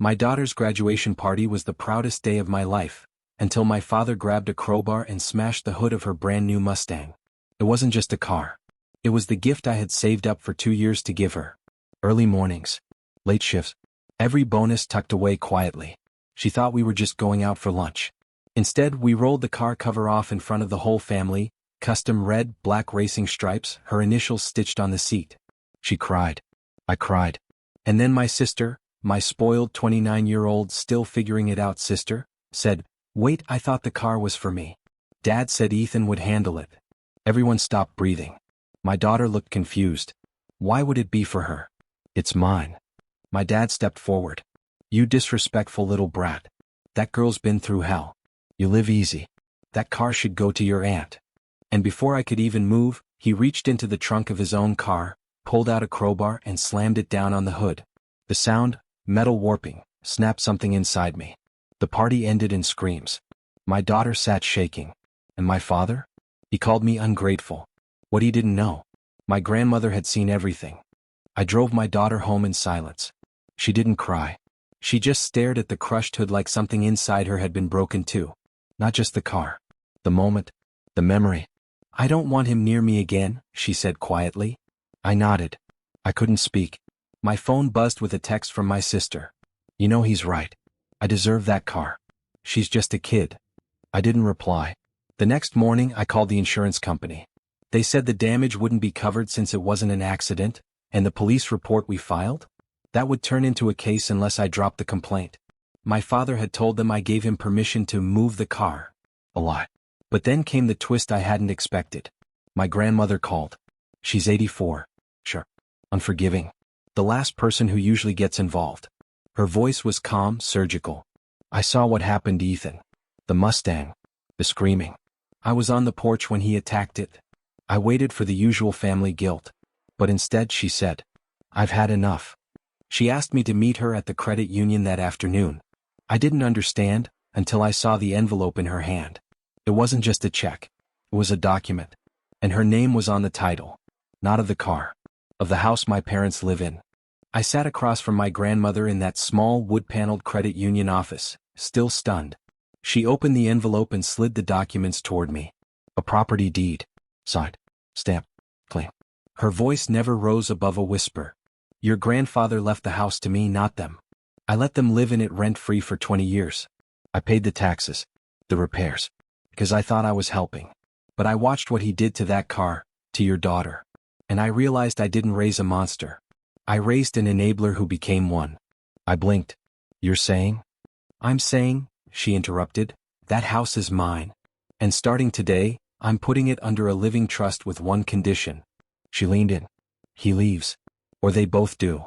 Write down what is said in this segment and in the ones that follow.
My daughter's graduation party was the proudest day of my life, until my father grabbed a crowbar and smashed the hood of her brand new Mustang. It wasn't just a car. It was the gift I had saved up for 2 years to give her. Early mornings, late shifts, every bonus tucked away quietly. She thought we were just going out for lunch. Instead, we rolled the car cover off in front of the whole family, custom red, black racing stripes, her initials stitched on the seat. She cried. I cried. And then my sister, my spoiled 29-year-old still figuring it out sister, said, "Wait, I thought the car was for me." Dad said Ethan would handle it. Everyone stopped breathing. My daughter looked confused. Why would it be for her? It's mine. My dad stepped forward. You disrespectful little brat. That girl's been through hell. You live easy. That car should go to your aunt. And before I could even move, he reached into the trunk of his own car, pulled out a crowbar and slammed it down on the hood. The sound, metal warping, snapped something inside me. The party ended in screams. My daughter sat shaking. And my father? He called me ungrateful. What he didn't know. My grandmother had seen everything. I drove my daughter home in silence. She didn't cry. She just stared at the crushed hood like something inside her had been broken too. Not just the car. The moment. The memory. I don't want him near me again, she said quietly. I nodded. I couldn't speak. My phone buzzed with a text from my sister. You know he's right. I deserve that car. She's just a kid. I didn't reply. The next morning I called the insurance company. They said the damage wouldn't be covered since it wasn't an accident, and the police report we filed? That would turn into a case unless I dropped the complaint. My father had told them I gave him permission to move the car. A lie. But then came the twist I hadn't expected. My grandmother called. She's 84. Sure. Unforgiving. The last person who usually gets involved. Her voice was calm, surgical. I saw what happened to Ethan. The Mustang. The screaming. I was on the porch when he attacked it. I waited for the usual family guilt. But instead she said, I've had enough. She asked me to meet her at the credit union that afternoon. I didn't understand until I saw the envelope in her hand. It wasn't just a check. It was a document. And her name was on the title. Not of the car. Of the house my parents live in. I sat across from my grandmother in that small wood-paneled credit union office, still stunned. She opened the envelope and slid the documents toward me. A property deed. Signed. Stamp. Claim. Her voice never rose above a whisper. Your grandfather left the house to me, not them. I let them live in it rent-free for 20 years. I paid the taxes. The repairs. Because I thought I was helping. But I watched what he did to that car, to your daughter. And I realized I didn't raise a monster. I raised an enabler who became one. I blinked. You're saying? I'm saying, she interrupted, that house is mine. And starting today, I'm putting it under a living trust with one condition. She leaned in. He leaves. Or they both do.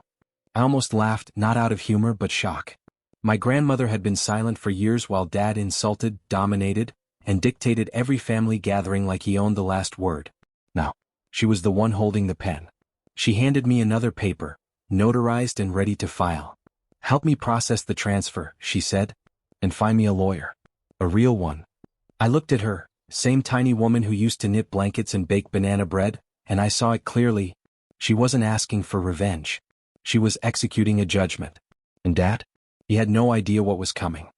I almost laughed, not out of humor but shock. My grandmother had been silent for years while Dad insulted, dominated, and dictated every family gathering like he owned the last word. Now, she was the one holding the pen. She handed me another paper, notarized and ready to file. Help me process the transfer, she said, and find me a lawyer. A real one. I looked at her, same tiny woman who used to knit blankets and bake banana bread, and I saw it clearly. She wasn't asking for revenge. She was executing a judgment. And Dad? He had no idea what was coming.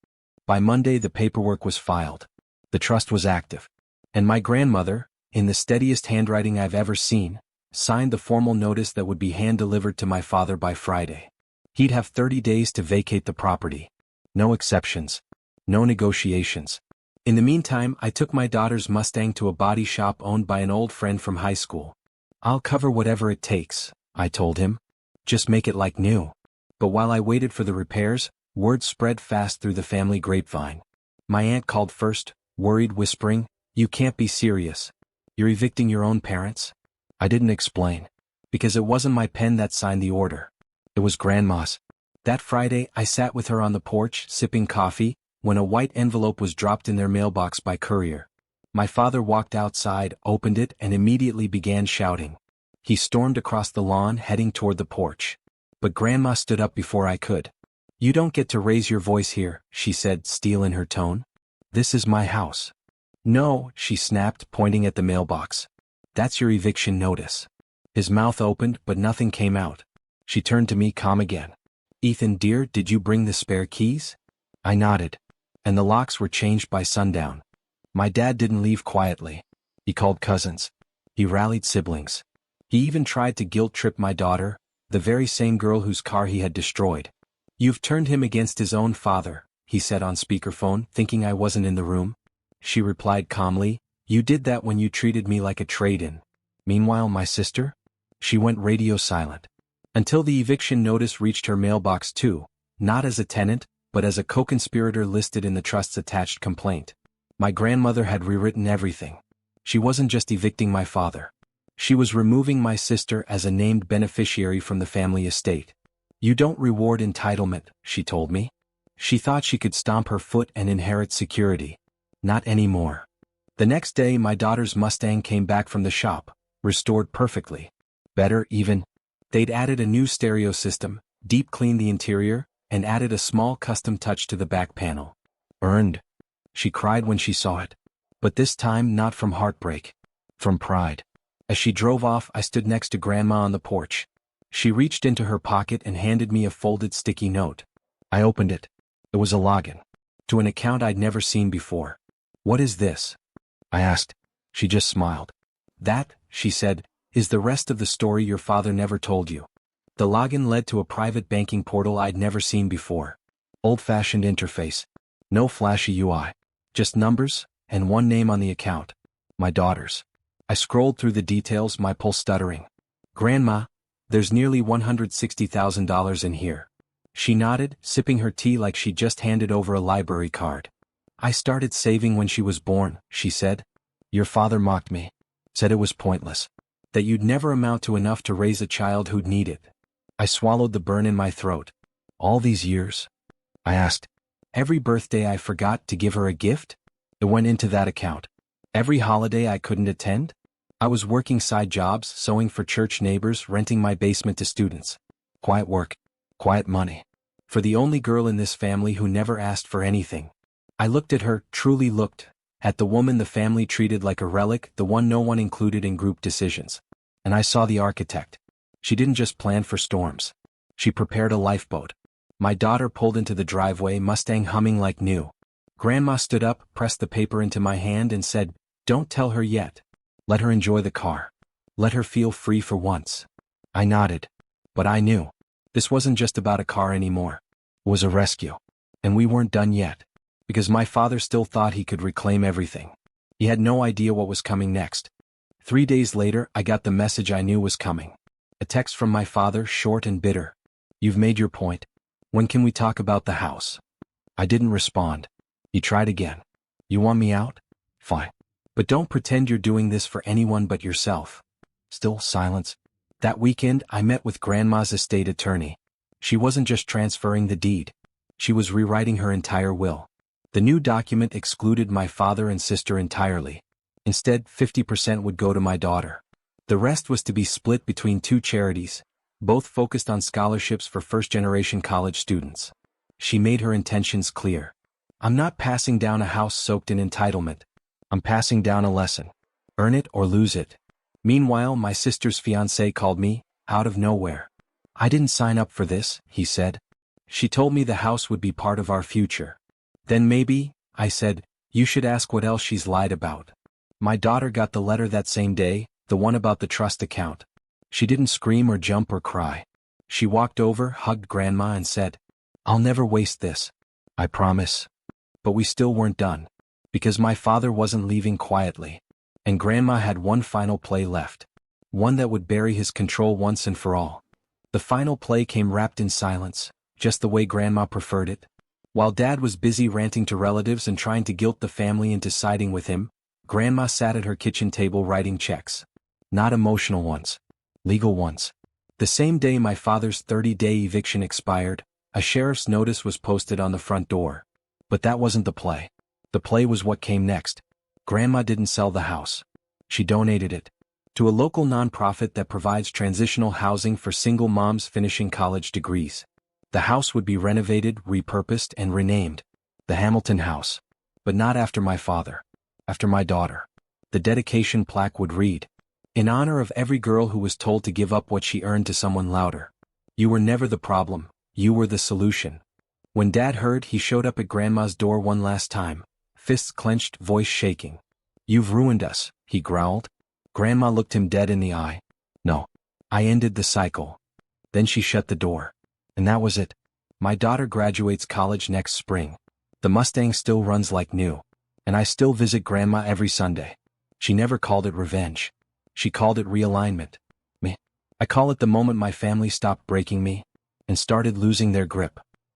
By Monday the paperwork was filed. The trust was active. And my grandmother, in the steadiest handwriting I've ever seen, signed the formal notice that would be hand-delivered to my father by Friday. He'd have 30 days to vacate the property. No exceptions. No negotiations. In the meantime, I took my daughter's Mustang to a body shop owned by an old friend from high school. I'll cover whatever it takes, I told him. Just make it like new. But while I waited for the repairs, word spread fast through the family grapevine. My aunt called first, worried, whispering, You can't be serious. You're evicting your own parents? I didn't explain. Because it wasn't my pen that signed the order. It was Grandma's. That Friday, I sat with her on the porch, sipping coffee, when a white envelope was dropped in their mailbox by courier. My father walked outside, opened it, and immediately began shouting. He stormed across the lawn, heading toward the porch. But Grandma stood up before I could. You don't get to raise your voice here, she said, steel in her tone. This is my house. No, she snapped, pointing at the mailbox. That's your eviction notice. His mouth opened, but nothing came out. She turned to me, calm again. "Ethan dear, did you bring the spare keys?" I nodded. And the locks were changed by sundown. My dad didn't leave quietly. He called cousins. He rallied siblings. He even tried to guilt-trip my daughter, the very same girl whose car he had destroyed. "You've turned him against his own father," he said on speakerphone, thinking I wasn't in the room. She replied calmly, "You did that when you treated me like a trade-in." Meanwhile, my sister? She went radio silent. Until the eviction notice reached her mailbox too, not as a tenant, but as a co-conspirator listed in the trust's attached complaint. My grandmother had rewritten everything. She wasn't just evicting my father. She was removing my sister as a named beneficiary from the family estate. "You don't reward entitlement," she told me. She thought she could stomp her foot and inherit security. Not anymore. The next day my daughter's Mustang came back from the shop, restored perfectly. Better, even. They'd added a new stereo system, deep-cleaned the interior, and added a small custom touch to the back panel. Earned. She cried when she saw it. But this time not from heartbreak. From pride. As she drove off, I stood next to Grandma on the porch. She reached into her pocket and handed me a folded sticky note. I opened it. It was a login. To an account I'd never seen before. "What is this?" I asked. She just smiled. "That," she said, "is the rest of the story your father never told you." The login led to a private banking portal I'd never seen before. Old-fashioned interface. No flashy UI. Just numbers, and one name on the account. My daughter's. I scrolled through the details, my pulse stuttering. "Grandma, there's nearly $160,000 in here." She nodded, sipping her tea like she'd just handed over a library card. "I started saving when she was born," she said. "Your father mocked me. Said it was pointless. That you'd never amount to enough to raise a child who'd need it." I swallowed the burn in my throat. "All these years?" I asked. "Every birthday I forgot to give her a gift? It went into that account. Every holiday I couldn't attend? I was working side jobs, sewing for church neighbors, renting my basement to students. Quiet work. Quiet money. For the only girl in this family who never asked for anything." I looked at her, truly looked, at the woman the family treated like a relic, the one no one included in group decisions. And I saw the architect. She didn't just plan for storms. She prepared a lifeboat. My daughter pulled into the driveway, Mustang humming like new. Grandma stood up, pressed the paper into my hand and said, "Don't tell her yet. Let her enjoy the car. Let her feel free for once." I nodded. But I knew. This wasn't just about a car anymore. It was a rescue. And we weren't done yet. Because my father still thought he could reclaim everything. He had no idea what was coming next. 3 days later, I got the message I knew was coming. A text from my father, short and bitter. "You've made your point. When can we talk about the house?" I didn't respond. He tried again. "You want me out? Fine. But don't pretend you're doing this for anyone but yourself." Still silence. That weekend, I met with Grandma's estate attorney. She wasn't just transferring the deed. She was rewriting her entire will. The new document excluded my father and sister entirely. Instead, 50% would go to my daughter. The rest was to be split between two charities, both focused on scholarships for first-generation college students. She made her intentions clear. "I'm not passing down a house soaked in entitlement. I'm passing down a lesson. Earn it or lose it." Meanwhile, my sister's fiancé called me, out of nowhere. "I didn't sign up for this," he said. "She told me the house would be part of our future." "Then maybe," I said, "you should ask what else she's lied about." My daughter got the letter that same day, the one about the trust account. She didn't scream or jump or cry. She walked over, hugged Grandma and said, "I'll never waste this. I promise." But we still weren't done. Because my father wasn't leaving quietly. And Grandma had one final play left. One that would bury his control once and for all. The final play came wrapped in silence, just the way Grandma preferred it. While Dad was busy ranting to relatives and trying to guilt the family into siding with him, Grandma sat at her kitchen table writing checks. Not emotional ones. Legal ones. The same day my father's 30-day eviction expired, a sheriff's notice was posted on the front door. But that wasn't the play. The play was what came next. Grandma didn't sell the house. She donated it to a local nonprofit that provides transitional housing for single moms finishing college degrees. The house would be renovated, repurposed, and renamed the Hamilton House. But not after my father. After my daughter. The dedication plaque would read, "In honor of every girl who was told to give up what she earned to someone louder. You were never the problem, You were the solution. When Dad heard, he showed up at Grandma's door one last time, fists clenched, voice shaking. You've ruined us, he growled. Grandma looked him dead in the eye. No. I ended the cycle. Then she shut the door. And that was it. My daughter graduates college next spring. The Mustang still runs like new. And I still visit Grandma every Sunday. She never called it revenge. She called it realignment. Me. I call it the moment my family stopped breaking me and started losing their grip.